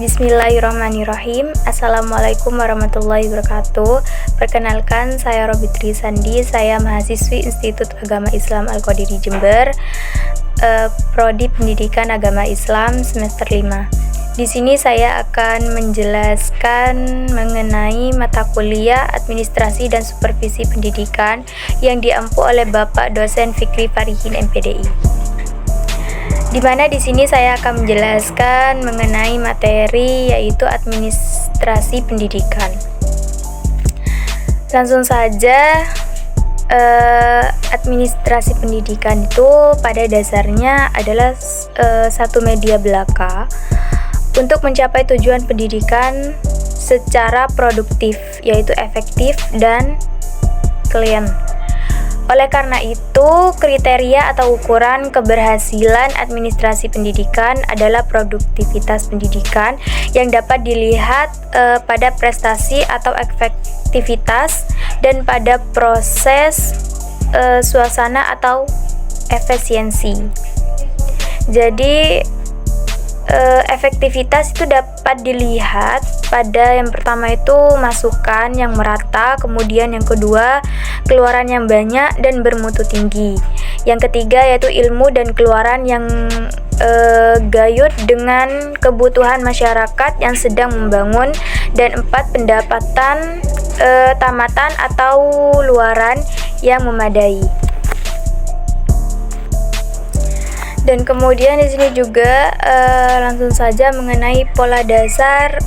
Bismillahirrahmanirrahim. Assalamualaikum warahmatullahi wabarakatuh. Perkenalkan, saya Robitri Sandi. Saya mahasiswi Institut Agama Islam Al-Qadiri Jember, Prodi Pendidikan Agama Islam semester 5. Di sini saya akan menjelaskan mengenai mata kuliah Administrasi dan Supervisi Pendidikan yang diampu oleh Bapak Dosen Fikri Farihin MPDI. Di mana di sini saya akan menjelaskan mengenai materi yaitu administrasi pendidikan. Langsung saja, administrasi pendidikan itu pada dasarnya adalah satu media belaka untuk mencapai tujuan pendidikan secara produktif, yaitu efektif dan klien. Oleh karena itu, kriteria atau ukuran keberhasilan administrasi pendidikan adalah produktivitas pendidikan yang dapat dilihat pada prestasi atau efektivitas dan pada proses suasana atau efisiensi. Jadi, efektivitas itu dapat dilihat pada yang pertama itu masukan yang merata, kemudian yang kedua keluaran yang banyak dan bermutu tinggi, yang ketiga yaitu ilmu dan keluaran yang gayut dengan kebutuhan masyarakat yang sedang membangun, dan empat pendapatan tamatan atau luaran yang memadai. Dan kemudian di sini juga langsung saja mengenai pola dasar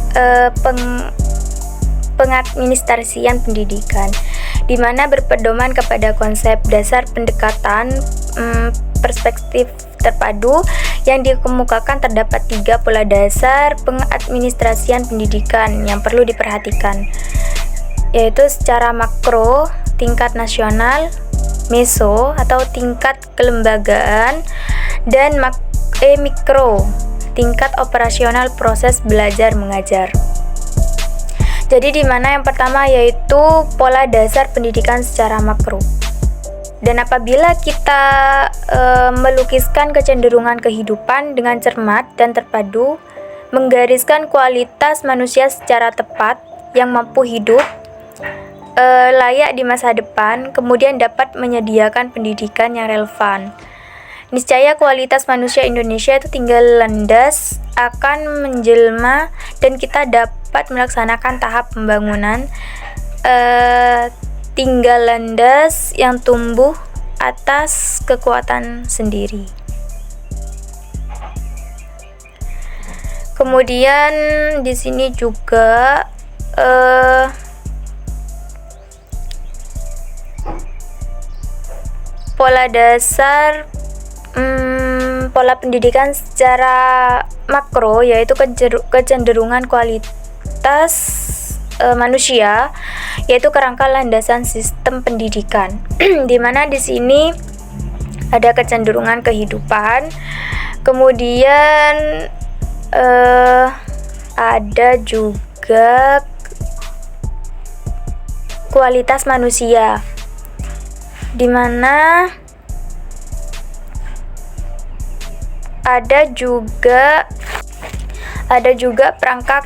pengadministrasian pendidikan, di mana berpedoman kepada konsep dasar pendekatan perspektif terpadu yang dikemukakan. Terdapat 3 pola dasar pengadministrasian pendidikan yang perlu diperhatikan, yaitu secara makro tingkat nasional, meso atau tingkat kelembagaan, dan mikro tingkat operasional proses belajar mengajar. Jadi di mana yang pertama yaitu pola dasar pendidikan secara makro. Dan apabila kita melukiskan kecenderungan kehidupan dengan cermat dan terpadu, menggariskan kualitas manusia secara tepat yang mampu hidup layak di masa depan, kemudian dapat menyediakan pendidikan yang relevan, niscaya kualitas manusia Indonesia itu tinggal landas akan menjelma dan kita dapat melaksanakan tahap pembangunan tinggal landas yang tumbuh atas kekuatan sendiri. Kemudian di sini juga pola dasar pola pendidikan secara makro yaitu kecenderungan kualitas manusia, yaitu kerangka landasan sistem pendidikan. Di mana di sini ada kecenderungan kehidupan, kemudian ada juga kualitas manusia, di mana ada juga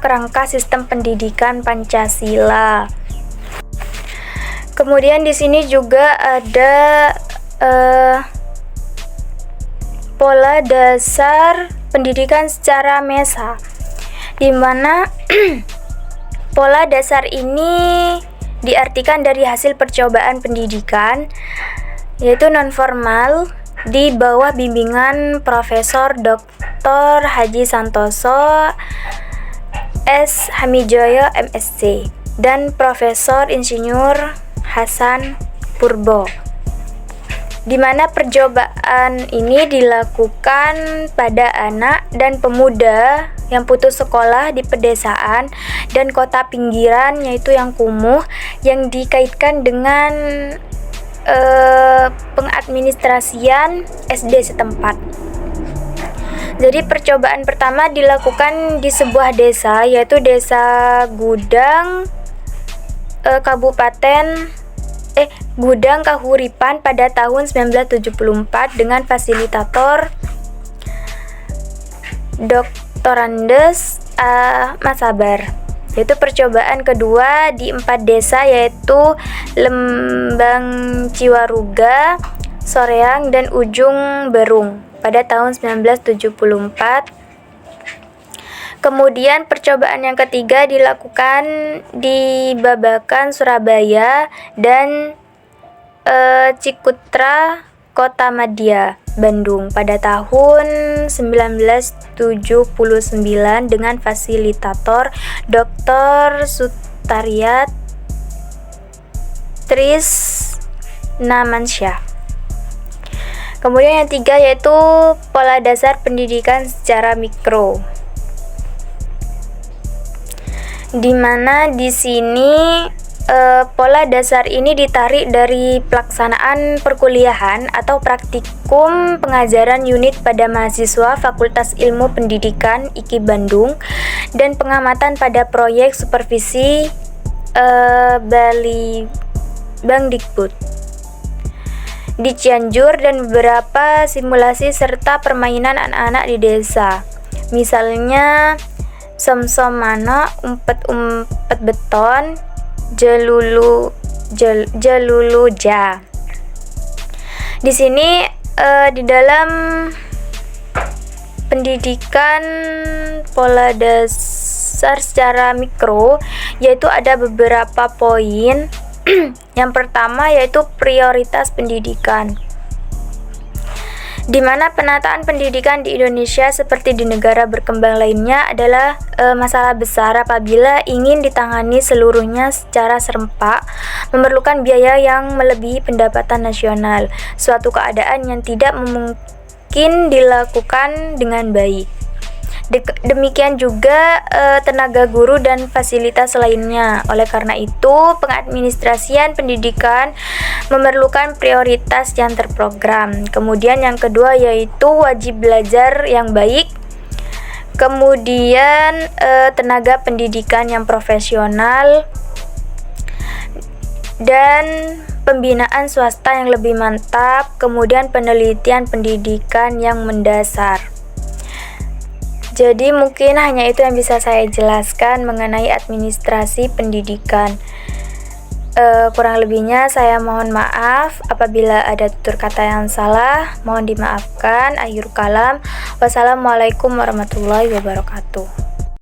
kerangka sistem pendidikan Pancasila. Kemudian di sini juga ada pola dasar pendidikan secara mesa, di mana pola dasar ini diartikan dari hasil percobaan pendidikan, yaitu non formal di bawah bimbingan Profesor Dr. Haji Santoso S. Hamijoyo MSc dan Profesor Insinyur Hasan Purbo, di mana percobaan ini dilakukan pada anak dan pemuda yang putus sekolah di pedesaan dan kota pinggiran, yaitu yang kumuh, yang dikaitkan dengan pengadministrasian SD setempat. Jadi percobaan pertama dilakukan di sebuah desa, yaitu Desa Gudang, Gudang Kahuripan pada tahun 1974 dengan fasilitator Dr. Andes Mas sabar. Yaitu percobaan kedua di 4 desa, yaitu Lembang Ciwaruga, Soreang, dan Ujung Berung pada tahun 1974. Kemudian percobaan yang ketiga dilakukan di Babakan, Surabaya, dan Cikutra, Kotamadya, Bandung pada tahun 1979 dengan fasilitator Dr. Sutaryat Trisnamansyah. Kemudian yang tiga yaitu pola dasar pendidikan secara mikro, di mana di sini pola dasar ini ditarik dari pelaksanaan perkuliahan atau praktikum pengajaran unit pada mahasiswa Fakultas Ilmu Pendidikan IKI Bandung dan pengamatan pada proyek supervisi Bali Bangdikbud di Cianjur dan beberapa simulasi serta permainan anak-anak di desa. Misalnya som-som mana, umpet beton, jeluluja. Di sini di dalam pendidikan pola dasar secara mikro yaitu ada beberapa poin. Yang pertama yaitu prioritas pendidikan, di mana penataan pendidikan di Indonesia seperti di negara berkembang lainnya adalah masalah besar apabila ingin ditangani seluruhnya secara serempak, memerlukan biaya yang melebihi pendapatan nasional, suatu keadaan yang tidak mungkin dilakukan dengan baik. Demikian juga tenaga guru dan fasilitas lainnya. Oleh karena itu, pengadministrasian pendidikan memerlukan prioritas yang terprogram. Kemudian yang kedua yaitu wajib belajar yang baik. Kemudian tenaga pendidikan yang profesional dan pembinaan swasta yang lebih mantap. Kemudian penelitian pendidikan yang mendasar. Jadi mungkin hanya itu yang bisa saya jelaskan mengenai administrasi pendidikan. Kurang lebihnya saya mohon maaf apabila ada tutur kata yang salah, mohon dimaafkan. Akhirul kalam. Wassalamualaikum warahmatullahi wabarakatuh.